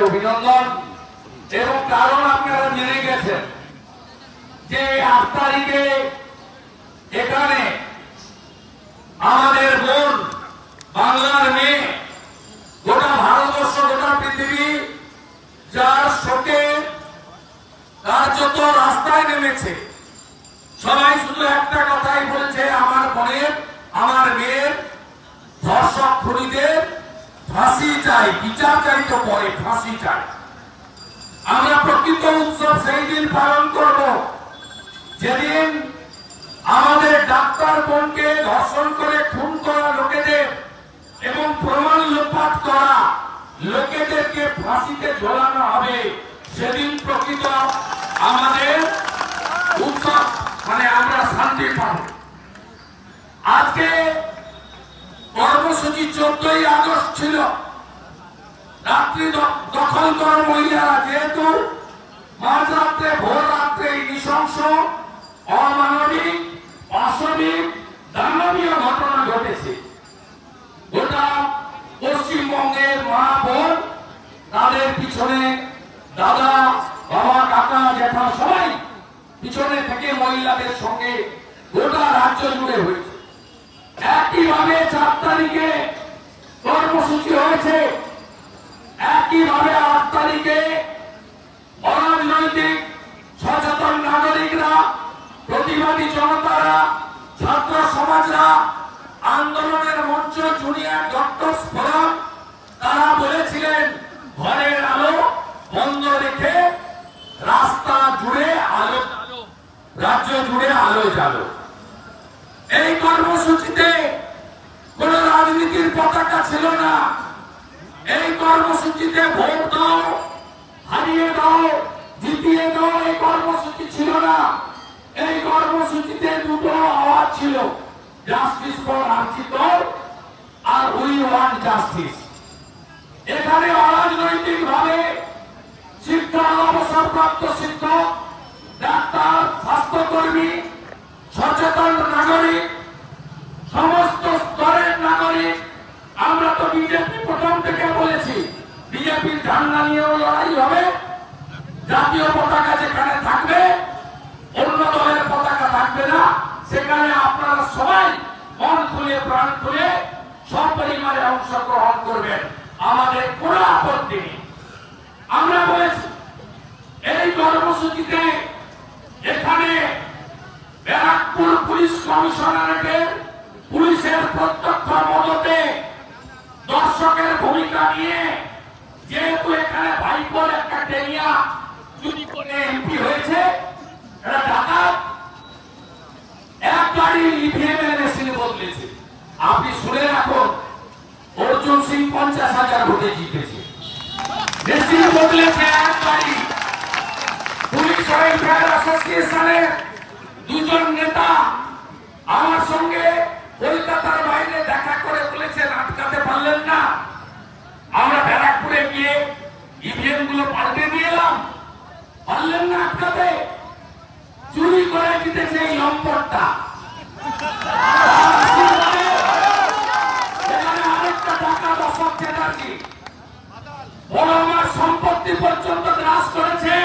অভিনন্দন। এবং কারণ আপনারা জেনে গেছেন যে 8 তারিখে এখানে আমাদের বোন, বাংলার মেয়ে, গোটা ভারতবর্ষ, গোটা পৃথিবী যার শোকে কার্যত রাস্তায় নেমেছে। সবাই শুধু একটা কথাই বলছে, আমার বোনের, আমার মেয়ের ধর্ষক খুনিদের ফাঁসি চাই, বিচার চাই, তো পরে ফাঁসি চাই। আমরা প্রকৃত উৎসব সেই দিন পালন করব যেদিন আমাদের ডাক্তার বোনকে ধর্ষণ করে খুন করা লোকেদের এবং প্রমাণ লোপাট করা লোকেদেরকে ফাঁসিতে ঝোলানো হবে। সেদিন প্রকৃত আমাদের উৎসব, মানে আমরা শান্তি পাব। আজকে কর্মসূচি 14ই আগস্ট ছিল। রাত্রি দখল করা মহিলারা যেহেতু মাঝরাত্রে, ভোর রাত্রে নৃশংস, অমানবিক, অস্বাভাবিক, দানবীয় ঘটনা ঘটেছে, গোটা পশ্চিমবঙ্গের মা বোন তাদের পিছনে, দাদা, বাবা, কাকা, জ্যাঠা সবাই পিছনে থেকে মহিলাদের সঙ্গে গোটা রাজ্য জুড়ে হয়েছে। একইভাবে 4 তারিখে কর্মসূচি হয়েছে, একইভাবে 8 তারিখে অরাজনৈতিক সচেতন নাগরিকরা, প্রতিবাদী জনতারা, ছাত্র সমাজরা, আন্দোলনের মঞ্চ, জুনিয়র ডক্টরস ফোরাম, তারা বলেছিলেন ঘরের আলো বন্ধ রেখে রাস্তা জুড়ে আলো, রাজ্য জুড়ে আলো জ্বালো। এই কর্মসূচিতে কোন রাজনীতির পতাকা ছিল না। এই কর্মসূচিতে ভোট দাও, হারিয়ে দাও, জিতিয়ে দাও, এই কর্মসূচি ছিল না। এই কর্মসূচিতে দুটো আওয়াজ ছিল, জাস্টিস ফর আর্চিত আর উই ওয়ান্ট জাস্টিস। এখানে অরাজনৈতিক ভাবে শিক্ষা, অবসরপ্রাপ্ত শিক্ষক, ডাক্তার, স্বাস্থ্যকর্মী, সচেতন নাগরিক, সমস্ত স্তরের নাগরিক, আমরা তো বিজেপি প্রথম থেকে বলেছি বিজেপির ঝান্ডা নিয়েও লড়াই হবে, জাতীয় পতাকা যেখানে থাকবে, অন্য দলের পতাকা থাকবে না, সেখানে আপনারা সবাই মন খুলে, প্রাণ খুলে, সপরিমাণে অংশগ্রহণ করবেন, আমাদের কোনো আপত্তি নেই। আমরা বলেছি এই কর্মসূচিতে এখানে ব্যারাকপুর পুলিশ কমিশনারেটের পুলিশের প্রত্যক্ষ মদতে দর্শকের ভূমিকা নিয়ে, যেহেতু এখানে ভাইপোর একটা টেনিয়া চুরি করে এমপি হয়েছে, এটা ডাকাত, এক গাড়ি ইভিএম এর মেশিন বদলেছে। আপনি শুনে রাখুন, অর্জুন সিং 50,000 ভোটে জিতেছে, মেশিন বদলেছে এক গাড়ি। পুলিশ ওয়েলফেয়ার অ্যাসোসিয়েশনের 2 জন নেতা আমার সঙ্গে কলকাতার বাইরে দেখা করে বলেছেন আটকাতে পারলেন না। আমরা ব্যারাকপুরে গিয়ে ইভিএম গুলো পাল্টে দিয়ে এলাম, পারলেন না আটকাতে, চুরি করে জিতেছে এই নম্বরটা। আরেকটা টাকা দশক চ্যাটার্জি বড় আমার সম্পত্তি পর্যন্ত গ্রাস করেছে,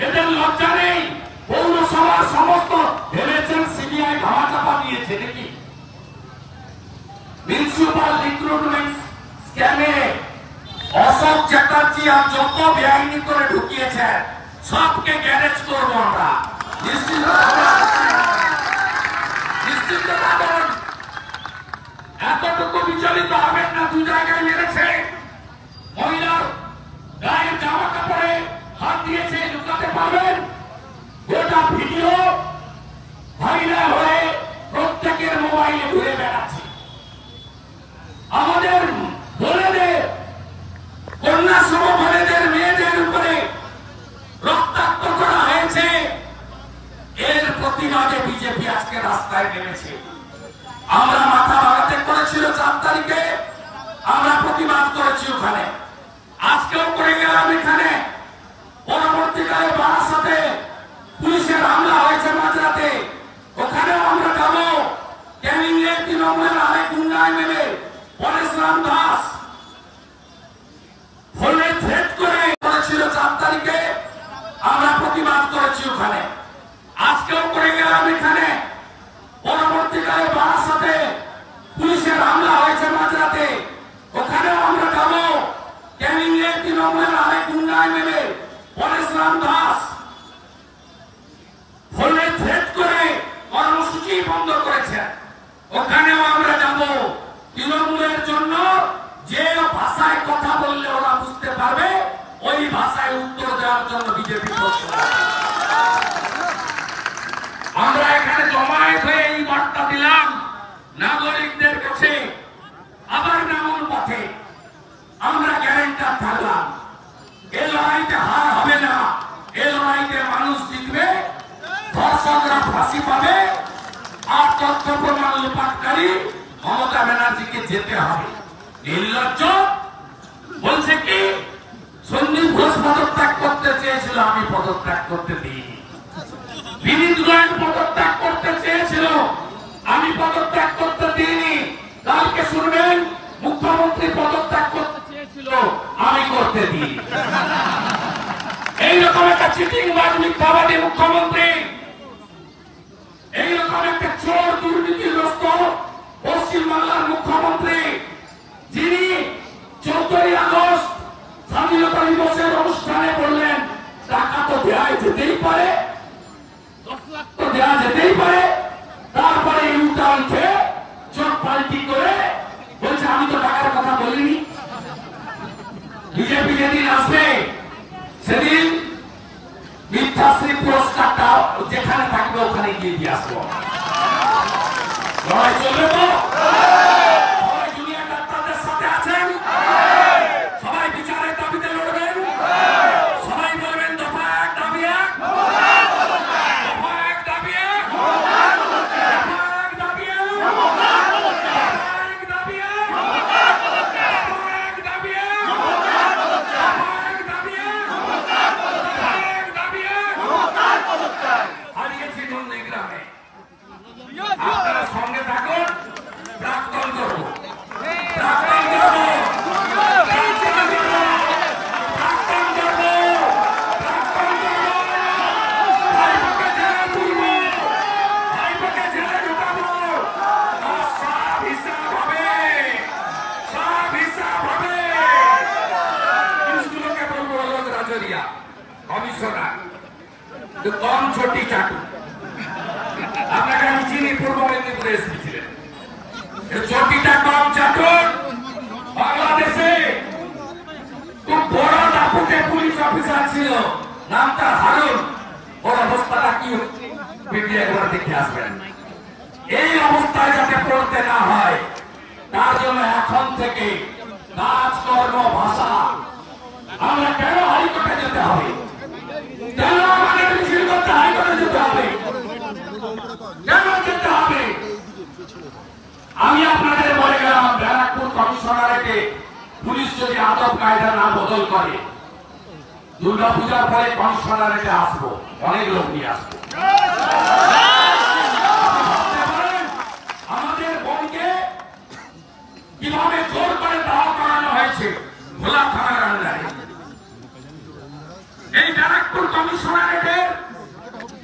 এদের লজ্জা নেই। পৌরসভার সমস্ত ভেবেছেন সিবিআই ধামাচাপা দিয়েছে নাকি? মিউনিসিপাল রিক্রুটমেন্ট স্ক্যামে অশোক চ্যাটার্জি আর যত বেআইনি করে ঢুকিয়েছে সবকে গ্যারেজ করবো আমরা, নিশ্চিত থাকুন। এতটুকু বিচলিত হবেন না। 2 জায়গায় মেরেছে, মহিলার গায়ের জামা কাপড়ে হাত দিয়েছে, লুকাতে পারবেন। গোটা ভিডিও ভাইরাল হয়ে প্রত্যেকের মোবাইলে ঘুরে বেড়াচ্ছে। আমাদের বোনেদের, কন্যা সম বোনেদের, মেয়েদের উপরে রক্তাক্ত করা হয়েছে। এর প্রতিবাদে বিজেপি আজকে রাস্তায় নেমেছে। আমরা মাথা ভাঙাতে করেছিল 4 তারিখে, আমরা প্রতিবাদ করেছি ওখানে, আজকেও করে গেলাম এখানে। পরবর্তীকালে বারাসাতে পুলিশের হামলা হয়েছে মাঝরাতে, ওখানেও আমরা যাবো। ক্যানিংয়ে তৃণমূলের আরেক গুন্ডায় নেবে পরেশরাম দাস ফোনে থ্রেট বন্ধ করেছেন, ওখানেও আমরা যাব। তৃণমূলের জন্য যে ভাষায় কথা বললে ওরা বুঝতে পারবে, ওই ভাষায় উত্তর দেওয়ার জন্য বিজেপি আমরা এখানে জমায়েত হয়ে এই বার্তা দিলাম নাগরিকদের কাছে। আবার নামুন পথে, আমরা গ্যারান্টার থাকলাম। এই লড়াইতে হার হবে না, এই লড়াইতে মানুষ জিতবে, ধর্ষকরা ফাঁসি পাবে, আর তথ্য প্রমাণ লোপাটকারী মমতা ব্যানার্জিকে যেতে হবে। নির্লজ্জ বলছে কি সন্দীপ ঘোষ পদত্যাগ করতে চেয়েছিল, আমি পদত্যাগ করতে দিইনি। বিনীত গোয়েল পদত্যাগ করতে চেয়েছিল, আমি পদত্যাগ করতে দিইনি। কালকে শুনবেন মুখ্যমন্ত্রী পদত্যাগ করতে চেয়েছিল, আমি করতে দিই। এইরকম একটা চিটিংবাজ মিথ্যাবাদী মুখ্যমন্ত্রী, এইরকম একটা চোর দুর্নীতিগ্রস্ত পশ্চিমবাংলার মুখ্যমন্ত্রী, যিনি 14ই আগস্ট স্বাধীনতা দিবসের অনুষ্ঠানে বললেন টাকা তো দেওয়া যেতেই পারে, 10 লাখ তো দেওয়া যেতেই পারে, তারপরে ইউটার্ন খেয়ে চোখ পাল্টি করে বলছে আমি তো টাকার কথা বলিনি। বিজেপি যেদিন আসবে সেদিন মিথ্যাশ্রী পুরস্কারটা যেখানে থাকবে ওখানে গিয়ে দিয়ে আসবো। লড়াই চলবে তো? সবাই জুনিয়র ডাক্তারদের সাথে আছেন, সবাই বিচারের দাবিতে লড়বেন, সবাই বলবেন দফা 1 দাবি 1, দফা 1 দাবি 1, দফা 1 দাবি 1, দফা 1 দাবি 1, দফা 1 দাবি 1, দফা 1 দাবি 1, হারিয়েছি নন্দীগ্রামে। আপনারা সঙ্গে থাকুন, প্রাক্তন করবো, প্রাক্তন করবো, প্রাক্তন করবো, প্রাক্তন করবো, প্রাক্তন করবো, ভাইপোকে জেলে তুলবো, ভাইপোকে জেলে ঢুকাবো, আর সব হিসাব হবে, সব হিসাব হবে। পুলিশগুলোকে বলবো অলোক রাজরিয়া কমিশনার কম ছোটি চাটু, আপনাকে আমি চিনি, পূর্ব মেদিনীপুরে এসপি ছিলেন, চটিটা কম চাটুন। বাংলাদেশে খুব বড় দাপুটে পুলিশ অফিসার ছিল, নাম তার হারুন। ওর অবস্থাটা কি মিডিয়া একবার দেখে আসবেন। এই অবস্থায় যাতে পড়তে না হয় তার জন্য এখন থেকে কাজকর্ম ভাষা। আমরা কেন হাইকোর্টে যেতে হবে, কেন আমাদের মিছিল করতে হাইকোর্টে যেতে হবে, কেন যেতে হবে? আমি আপনাদের বলে গেলাম ব্যারাকপুর কমিশনারেটে পুলিশ যদি আদব কায়দা না বদল করে, দুর্গাপূজার পরে কমিশনারেটে আসবো, অনেক লোক নিয়ে আসবো। আমাদের বোনকে কিভাবে জোর করে দাওয়া করানো হয়েছে ভোলা থানার আন্ডারে। এই ব্যারাকপুর কমিশনারেটের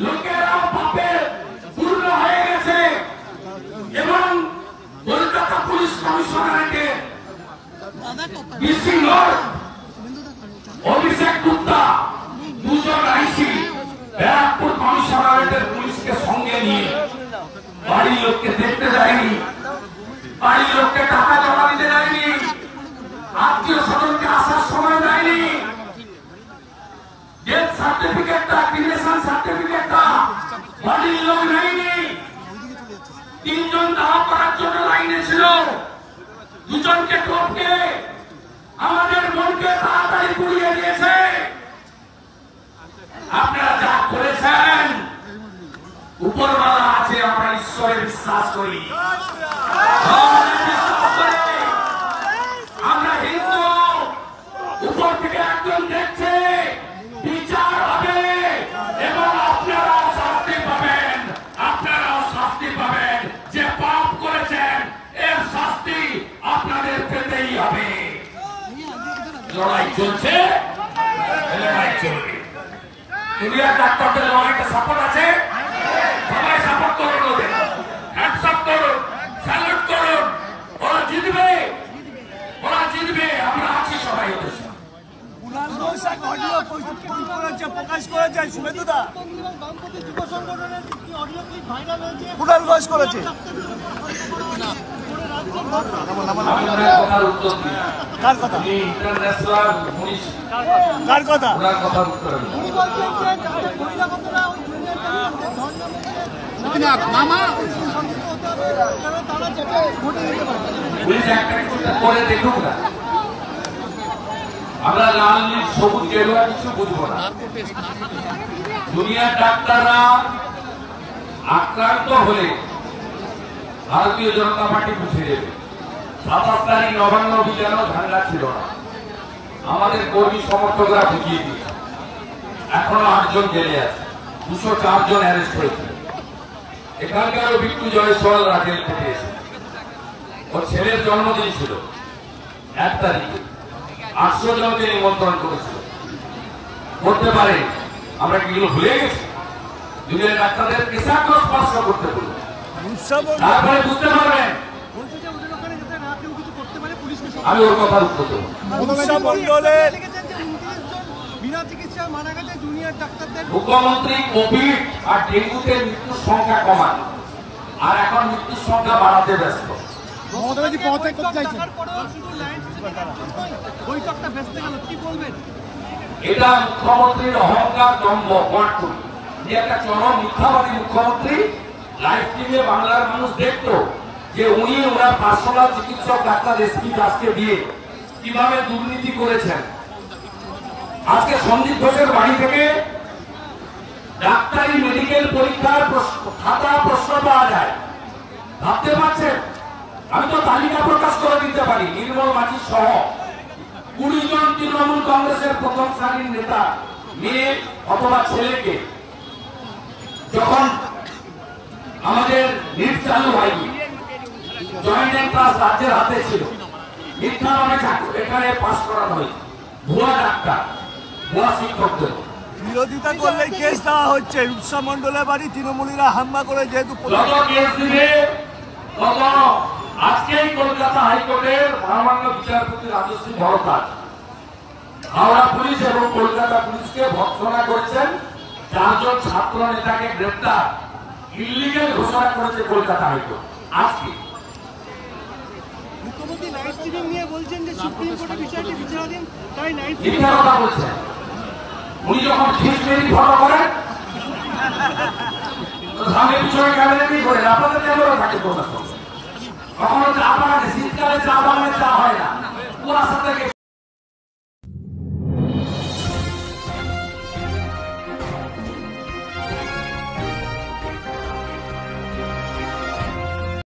লোকেরা পাপের পূর্ণ হয়ে গেছে এবং কলকাতা পুলিশ কমিশনারেটে ডিসি লর্ড অভিষেক গুপ্তা দুজন আইসি ব্যারাকপুর কমিশনারেটের পুলিশকে সঙ্গে নিয়ে বাড়ির লোককে দেখতে যায়নি, বাড়ির লোককে টাকা জমা দিতে যায়নি, আত্মীয় স্বজনকে আসার সময় দেয়নি, ডেথ সার্টিফিকেটটা ক্রিমেশন সার্টিফিকেটটা বাড়ির লোক নেয়নি। 3 জন দাওয়া করার জন্য লাইনে ছিল, 2 জনকে টপকে আমাদের মনকে তাড়াতাড়ি পুড়িয়ে দিয়েছে। আপনারা যা করেছেন, উপরওয়ালা আছে, আমরা ঈশ্বরে বিশ্বাস করি, আমরা হিন্দু। উপর থেকে একজন দেখছে, বিচার হবে এবং আপনারাও শাস্তি পাবেন, আপনারাও শাস্তি পাবেন। যে পাপ করেছেন এর শাস্তি আপনাদের পেতেই হবে। লড়াই চলছে, লড়াই চলবে। জুনিয়র ডাক্তারদের লড়াইটা সাপোর্ট আছে, সবাই সাপোর্ট করুন, ওদের হ্যান্ডস আপ করুন। কোটাল বয়স করেছে। কার কথা? কার কথা? করে দেখুক না, আমরা লাল নীল সবুজ গেরুয়া কিছু বুঝবো না। দুনিয়ার ডাক্তাররা আক্রান্ত হলে ভারতীয় জনতা পার্টি বুঝে দেবে। 27 তারিখ নবান্ন অভিযানও ঝামেলা ছিল না, আমাদের কর্মী সমর্থকরা বুঝিয়ে দিয়েছে। এখনো 8 জন জেলে আছে, 204 জন অ্যারেস্ট হয়েছে। এখানকারও বিট্টু জয়সওয়াল জেল থেকে এসে, ওর ছেলের জন্মদিন ছিল 1 তারিখে, 800 জনকে নিমন্ত্রণ করেছিল। করতে পারে, আমরা কি এগুলো ভুলে গেছি? দুনিয়ার ডাক্তারদের পেশাকে স্পর্শ করতে বলবো, তারপরে বুঝতে পারবেন। আমি ওর কথার উত্তর দেবো। মুখ্যমন্ত্রী কোভিড আর ডেঙ্গুতে মৃত্যুর সংখ্যা কমান, আর এখন মৃত্যুর সংখ্যা বাড়াতে ব্যস্ত। এটা মুখ্যমন্ত্রীর অহংকার, দম্ভ, কট্টুরি। যে একটা চরম মিথ্যাবাদী মুখ্যমন্ত্রী। লাইভ স্ট্রিমে বাংলার মানুষ দেখতো যে উনি ওনার পার্সোনাল চিকিৎসক ডাক্তার এসপি দাসকে দিয়ে কিভাবে দুর্নীতি করেছেন। আজকে সন্দীপ ঘোষের বাড়ি থেকে ডাক্তারি মেডিকেল পরীক্ষার খাতা প্রশ্ন পাওয়া যায়, ভাবতে পারছেন? আমি তো তালিকা প্রকাশ করে দিতে পারি। নির্মল মাঝি সহ 20 জন তৃণমূল কংগ্রেসের প্রথম শ্রেণীর নেতা মেয়ে অথবা ছেলেকে যখন আমাদের নিট চালু হয়নি, জয়েন্ট এন্ট্রান্স রাজ্যের হাতে ছিল, মিথ্যা নামে এখানে পাস করানো হয়েছে। ভুয়া ডাক্তার, ভুয়া শিক্ষকদের বিরোধিতা করলে কেস দেওয়া হচ্ছে। রূপসা মন্ডলের বাড়ি তৃণমূলীরা হামলা করে, যেহেতু কেস দিবে তত আজকেই কলকাতা হাইকোর্টের মহামান্য বিচারপতি রাজশ্রী ভরদ্বাজ হাওড়া পুলিশ এবং কলকাতা পুলিশকে ভর্ৎসনা করেছেন। 4 জন ছাত্র নেতাকে গ্রেপ্তার ইলিগাল ঘোষণা করেছে কলকাতা হাইকোর্ট আজকে। মুখ্যমন্ত্রী লাইভ স্ট্রিমিং নিয়ে বলছেন যে সুপ্রিম কোর্টে বিষয়টি বিচারাধীন, তাই লাইভ কথা বলছেন। উনি যখন ঠিক মেরি ফলো করেন সামনে পিছনে ক্যামেরা দিয়ে করেন, আপনাদের ক্যামেরা থাকে প্রকাশ। কখনো চা বাগানে শীতকালে চা বাগানে চা হয় না, কুয়াশা থেকে